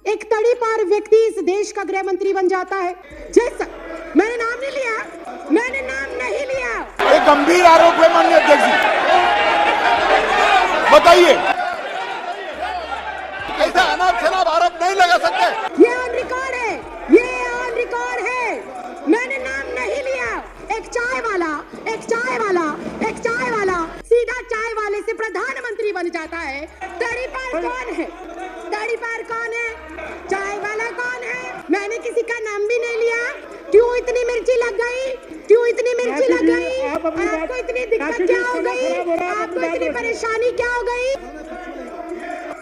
एक तड़ी पार व्यक्ति इस देश का गृह मंत्री बन जाता है। जैसा मैंने नाम नहीं लिया, मैंने नाम नहीं लिया। एक गंभीर आरोप है माननीय अध्यक्ष जी, बताइए। ऐसा अनाप शनाप आरोप नहीं लगा सकते। ये ऑन रिकॉर्ड है, ये ऑन रिकॉर्ड है। मैंने नाम नहीं लिया। एक चाय वाला, एक चाय वाला, एक चाय वाला सीधा चाय वाले से प्रधानमंत्री बन जाता है। तड़ी पार कौन है? तड़ी पार कौन है? चाय वाला कौन है? मैंने किसी का नाम भी नहीं लिया। क्यों इतनी मिर्ची लग गई? क्यों इतनी मिर्ची लग गई? आपको इतनी दिक्कत क्या हो गई? आपको इतनी परेशानी क्या हो गई?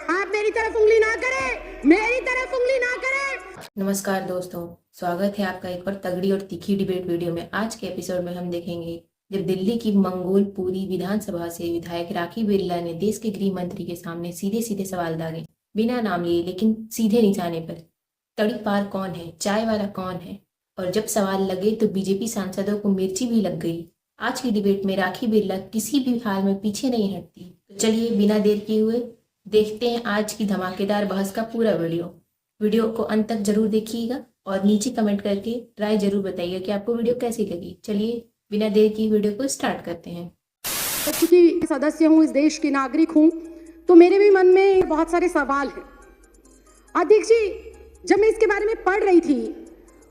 आप मेरी तरफ उंगली ना करें, मेरी तरफ उंगली ना करें। नमस्कार दोस्तों, स्वागत है आपका एक और तगड़ी और तीखी डिबेट वीडियो में। आज के एपिसोड में हम देखेंगे जब दिल्ली की मंगोलपुरी विधानसभा से विधायक राखी बिरला ने देश के गृह मंत्री के सामने सीधे सीधे सवाल दागे, बिना नाम लिए लेकिन सीधे निशाने पर। तड़ी पार कौन है? चाय वाला कौन है? और जब सवाल लगे तो बीजेपी सांसदों को मिर्ची भी लग गई। आज की डिबेट में राखी बिरला किसी भी हाल में पीछे नहीं हटती। तो चलिए बिना देर किए हुए देखते हैं आज की धमाकेदार बहस का पूरा वीडियो को अंत तक जरूर देखिएगा और नीचे कमेंट करके राय जरूर बताइए कि आपको वीडियो कैसी लगी। चलिए बिना देर की वीडियो को स्टार्ट करते हैं। क्योंकि सदस्य हूँ, इस देश की नागरिक हूँ, तो मेरे भी मन में बहुत सारे सवाल हैं। अध्यक्ष जी, जब मैं इसके बारे में पढ़ रही थी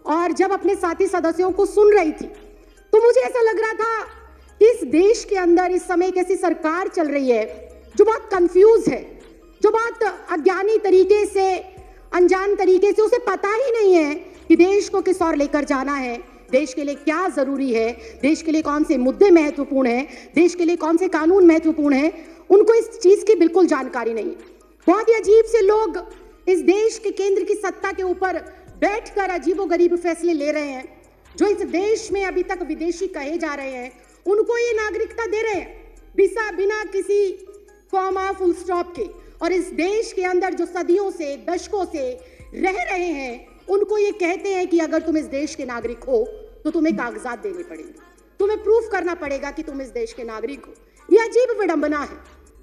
और जब अपने साथी सदस्यों को सुन रही थी तो मुझे ऐसा लग रहा था कि इस देश के अंदर इस समय एक ऐसी सरकार चल रही है जो बहुत कंफ्यूज है, जो बहुत अज्ञानी तरीके से, अनजान तरीके से, उसे पता ही नहीं है कि देश को किस ओर लेकर जाना है, देश के लिए क्या जरूरी है, देश के लिए कौन से मुद्दे महत्वपूर्ण हैं, देश के लिए कौन से कानून महत्वपूर्ण हैं। उनको इस चीज की बिल्कुल जानकारी नहीं है। बहुत ही अजीब से लोग इस देश के केंद्र की सत्ता के ऊपर बैठकर अजीबोगरीब फैसले ले रहे हैं। जो इस देश में अभी तक विदेशी कहे जा रहे हैं उनको ये नागरिकता दे रहे हैं बिना किसी कॉमा फुल स्टॉप के। और इस देश के अंदर जो सदियों से, दशकों से रह रहे हैं उनको ये कहते हैं कि अगर तुम इस देश के नागरिक हो तो तुम्हें कागजात देने पड़ेंगे, तुम्हें प्रूफ करना पड़ेगा कि तुम इस देश के नागरिक हो। ये अजीब विडंबना है।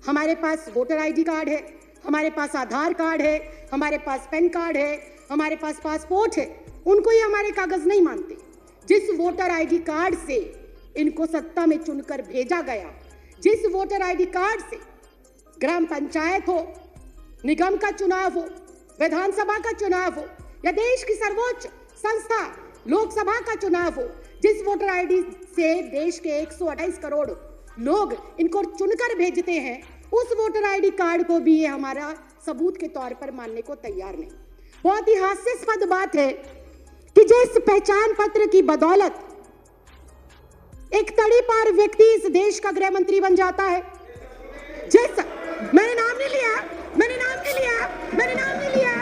हमारे पास वोटर आईडी कार्ड है, हमारे पास आधार कार्ड है, हमारे पास पैन कार्ड है, हमारे पास पासपोर्ट है, उनको ये हमारे कागज नहीं मानते। जिस वोटर आईडी कार्ड से इनको सत्ता में चुनकर भेजा गया, जिस वोटर आईडी कार्ड से ग्राम पंचायत हो, निगम का चुनाव हो, विधानसभा का चुनाव हो या देश की सर्वोच्च संस्था लोकसभा का चुनाव हो, जिस वोटर आईडी से देश के 128 करोड़ लोग इनको चुनकर भेजते हैं, उस वोटर आईडी कार्ड को भी ये हमारा सबूत के तौर पर मानने को तैयार नहीं। बहुत ही हास्यास्पद बात है कि जिस पहचान पत्र की बदौलत एक तड़ी पार व्यक्ति इस देश का गृह मंत्री बन जाता है। जैसा मैंने नाम नहीं लिया, मैंने नाम नहीं लिया, मैंने नाम नहीं लिया,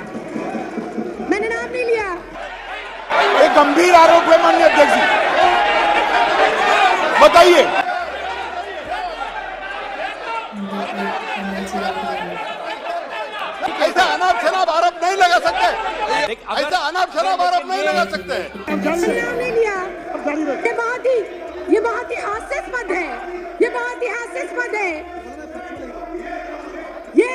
मैंने नाम नहीं लिया। एक गंभीर आरोप है माननीय अध्यक्ष जी, बताइए। ऐसा अनाप शनाप आरोप नहीं लगा सकते। ऐसा अनाप शनाप आरोप नहीं लगा सकते। मैंने नाम नहीं लिया। ये बहुत ही हास्यास्पद है। ये बहुत ही हास्यास्पद है। ये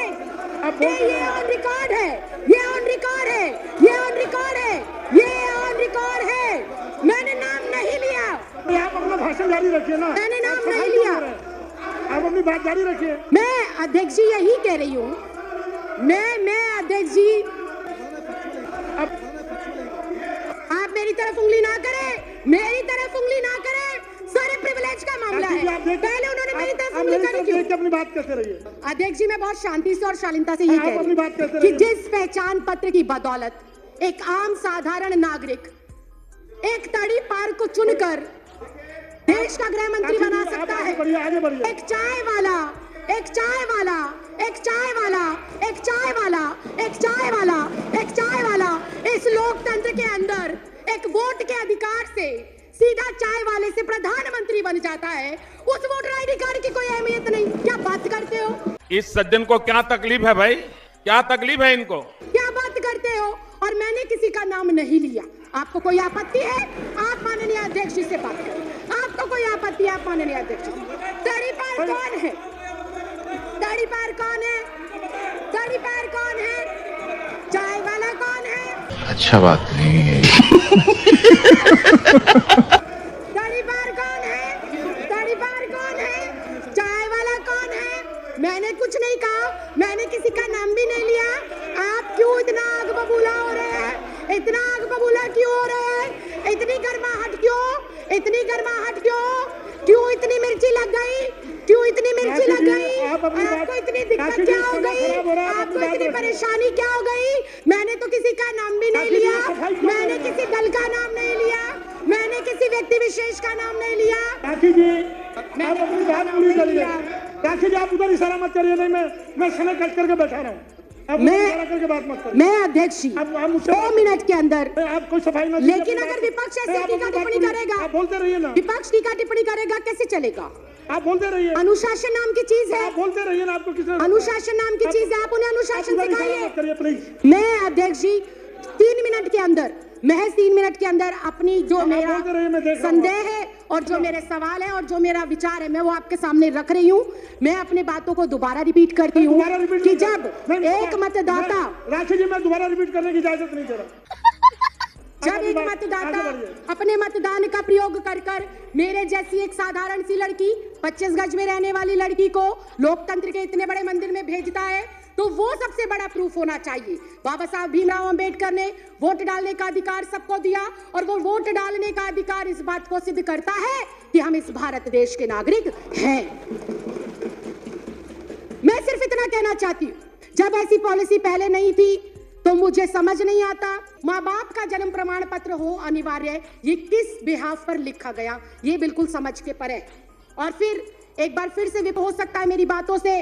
ऑन रिकॉर्ड है, ये ऑन रिकॉर्ड है, ये ऑन रिकॉर्ड है, ये ऑन रिकॉर्ड है। मैंने नाम नहीं लिया। आप अपना भाषण जारी रखिए ना। मैंने नाम नहीं लिया। आप अपनी बात जारी रखिए। मैं अध्यक्ष जी यही कह रही हूँ। मैं अध्यक्ष जी, आप मेरी तरफ उंगली ना करें, मेरी तरफ उंगली ना करें। सारे प्रिविलेज का मामला है। पहले उन्होंने मेरी तरफ उंगली करी क्यों? अपनी बात करते रहिए। अध्यक्ष जी, मैं बहुत शांति से और शालीनता से ये कह अपनी बात करते रही रहिए कि जिस पहचान पत्र की बदौलत एक आम साधारण नागरिक एक तड़ी पार को चुनकर देश का गृह मंत्री बना सकता है। आगे बढ़िए। एक चाय वाला, एक चाय वाला, एक चाय वाला, एक चाय वाला, एक चाय वाला, एक चाय वाला इस लोकतंत्र के अंदर एक वोट के अधिकार से सीधा चाय वाले से प्रधानमंत्री बन जाता है। उस वोटर आईडी कार्ड की कोई अहमियत नहीं। क्या बात करते हो? इस सज्जन को क्या तकलीफ है भाई? क्या तकलीफ है इनको? क्या बात करते हो? और मैंने किसी का नाम नहीं लिया। आपको कोई आपत्ति है? आप माननीय अध्यक्ष जी से बात करें। आपको कोई आपत्ति है? आप माननीय अध्यक्ष जी। तड़ी पार कौन है? तड़ी पार कौन है? तड़ी पार कौन है? चाय वाला कौन अच्छा बात नहीं है। तड़ीपार कौन है? तड़ीपार कौन है? चाय वाला कौन है? मैंने कुछ नहीं कहा, मैंने किसी का नाम भी नहीं लिया। आप क्यों इतना आग बबूला हो रहे हैं? इतना आग बबूला क्यों हो रहे हैं? इतनी गर्माहट क्यों? इतनी गर्माहट क्यों? क्यों इतनी मिर्ची लग गई? क्यों इतनी मिर्ची लग गई? आपको इतनी दिक्कत क्या हो गई? आपको इतनी परेशानी क्या हो गई? मैंने तो किसी का नाम भी नहीं लिया, मैंने किसी दल का नाम नहीं लिया, मैंने किसी व्यक्ति विशेष का नाम नहीं लिया। राखी जी आप अपनी बात पूरी करिए। राखी जी आप उधर इशारा मत करिए। नहीं मैं समय कट करके बैठा रहा हूँ। आप इशारा करके बात मत करिए। मैं अध्यक्ष जी आप मुझसे 2 मिनट के अंदर, आप कोई सफाई ना। लेकिन अगर विपक्ष ऐसे टीका टिप्पणी करेगा, आप बोलते रहिए ना। विपक्ष टीका टिप्पणी करेगा कैसे चलेगा? आप बोलते रहिए। अनुशासन नाम की चीज है, आप बोलते रहिए ना। आपको किसने अनुशासन नाम की चीज है, आप उन्हें अनुशासन सिखाइए। करिए प्लीज। मैं अध्यक्ष जी 3 मिनट के अंदर, महज 3 मिनट के अंदर अपनी जो मेरा संदेह है और जो मेरे सवाल है और जो मेरा विचार है मैं वो आपके सामने रख रही हूँ। मैं अपने बातों को दोबारा रिपीट करती हूँ कि जब एक मतदाता, राशि जी मैं दोबारा रिपीट करने की इजाजत नहीं दे रहा। जब एक मतदाता अपने मतदान का प्रयोग कर मेरे जैसी एक साधारण सी लड़की, 25 गज में रहने वाली लड़की को लोकतंत्र के इतने बड़े मंदिर में भेजता है, तो वो सबसे बड़ा प्रूफ होना चाहिए। बाबा साहब भीमराव अंबेडकर ने वोट डालने का अधिकार सबको दिया और वो वोट डालने का अधिकार इस बात को सिद्ध करता है कि हम इस भारत देश के नागरिक हैं। मैं सिर्फ इतना कहना चाहती हूँ, जब ऐसी पॉलिसी पहले नहीं थी तो मुझे समझ नहीं आता माँ बाप का जन्म प्रमाण पत्र हो अनिवार्य, ये किस बिहाफ पर लिखा गया, ये बिल्कुल समझ के परे। और फिर एक बार फिर से हो सकता है मेरी बातों से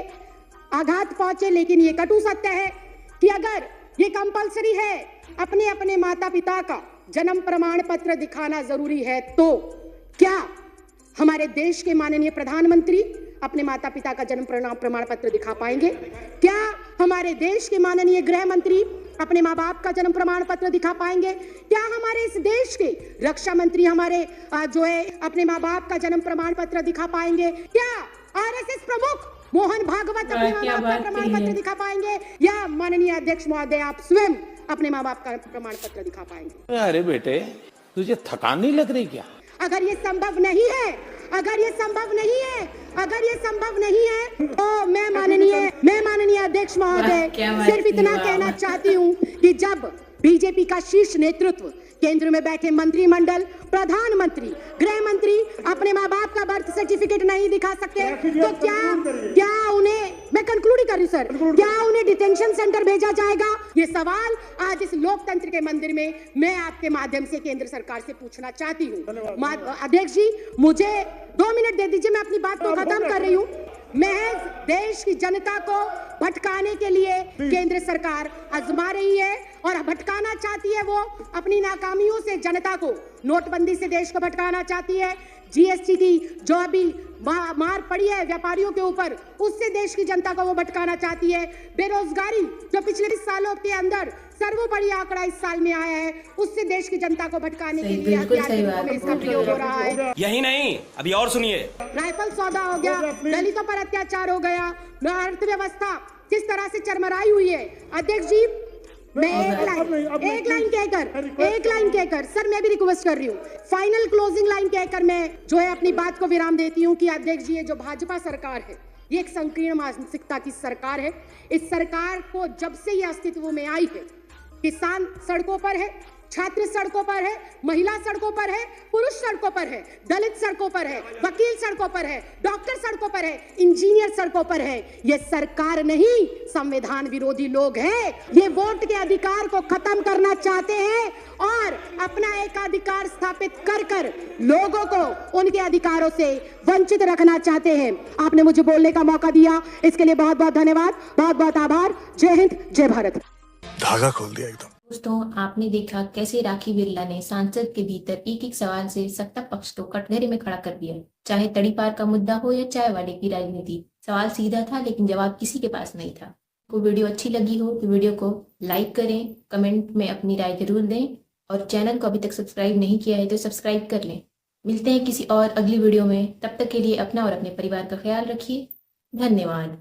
आघात पहुंचे, लेकिन ये कटु सत्य है कि अगर ये कंपलसरी है अपने अपने माता पिता का जन्म प्रमाण पत्र दिखाना जरूरी है, तो क्या हमारे देश के माननीय प्रधानमंत्री अपने माता पिता का जन्म प्रमाण पत्र दिखा पाएंगे? क्या हमारे देश के माननीय गृह मंत्री अपने माँ बाप का जन्म प्रमाण पत्र दिखा पाएंगे? क्या हमारे इस देश के रक्षा मंत्री हमारे जो है अपने माँ बाप का जन्म प्रमाण पत्र दिखा पाएंगे? क्या आरएसएस प्रमुख मोहन भागवत अपने माँ बाप का प्रमाण पत्र दिखा पाएंगे? या माननीय अध्यक्ष महोदय आप स्वयं अपने माँ बाप का प्रमाण पत्र दिखा पाएंगे? अरे बेटे तुझे थकान नहीं लग रही क्या? अगर ये संभव नहीं है, अगर ये संभव नहीं है, अगर ये संभव नहीं है, तो मैं माननीय अध्यक्ष महोदय सिर्फ इतना कहना चाहती हूँ कि जब बीजेपी का शीर्ष नेतृत्व, केंद्र में बैठे मंत्रिमंडल, प्रधानमंत्री, गृह मंत्री अपने माँ बाप का बर्थ सर्टिफिकेट नहीं दिखा सकते, तो क्या उन्हें, मैं कंक्लूड ही कर रही हूँ सर, क्या उन्हें डिटेंशन सेंटर भेजा जाएगा? ये सवाल आज इस लोकतंत्र के मंदिर में मैं आपके माध्यम से केंद्र सरकार से पूछना चाहती हूँ। अध्यक्ष जी मुझे 2 मिनट दे दीजिए, मैं अपनी बात को खत्म कर रही हूँ। महज देश की जनता को भटकाने के लिए केंद्र सरकार आजमा रही है और भटकाना चाहती है वो अपनी नाकामियों से जनता को। नोटबंदी से देश को भटकाना चाहती है, जीएसटी की जो अभी मार पड़ी है व्यापारियों के ऊपर, उससे देश की जनता को वो भटकाना चाहती है। बेरोजगारी जो पिछले 20 सालों के अंदर सर्वोपरि आंकड़ा इस साल में आया है, उससे देश की जनता को भटकाने के लिए इसका प्रयोग हो रहा है। यही नहीं, अभी और सुनिए, राइफल सौदा हो गया, दलितों पर अत्याचार हो गया, अर्थव्यवस्था किस तरह से चरमराई हुई है। अध्यक्ष जी मैं एक लाइन कहकर सर मैं भी रिक्वेस्ट कर रही हूँ, फाइनल क्लोजिंग लाइन कहकर मैं जो है अपनी बात को विराम देती हूँ कि अध्यक्ष जी ये जो भाजपा सरकार है ये एक संकीर्ण मानसिकता की सरकार है। इस सरकार को जब से ये अस्तित्व में आई है, किसान सड़कों पर है, छात्र सड़कों पर है, महिला सड़कों पर है, पुरुष सड़कों पर है, दलित सड़कों पर है, वकील सड़कों पर है, डॉक्टर सड़कों पर है, इंजीनियर सड़कों पर है। ये सरकार नहीं, संविधान विरोधी लोग हैं। ये वोट के अधिकार को खत्म करना चाहते हैं और अपना एकाधिकार स्थापित कर लोगों को उनके अधिकारों से वंचित रखना चाहते हैं। आपने मुझे बोलने का मौका दिया, इसके लिए बहुत बहुत धन्यवाद, बहुत बहुत आभार। जय हिंद, जय भारत। धागा खोल दिया एकदम। दोस्तों आपने देखा कैसे राखी बिरला ने सांसद के भीतर एक एक सवाल से सत्ता पक्ष को कटघरे में खड़ा कर दिया। चाहे तड़ीपार का मुद्दा हो या चाय वाले की राजनीति, सवाल सीधा था लेकिन जवाब किसी के पास नहीं था। को वीडियो अच्छी लगी हो तो वीडियो को लाइक करें, कमेंट में अपनी राय जरूर दें और चैनल को अभी तक सब्सक्राइब नहीं किया है तो सब्सक्राइब कर लें। मिलते हैं किसी और अगली वीडियो में, तब तक के लिए अपना और अपने परिवार का ख्याल रखिए। धन्यवाद।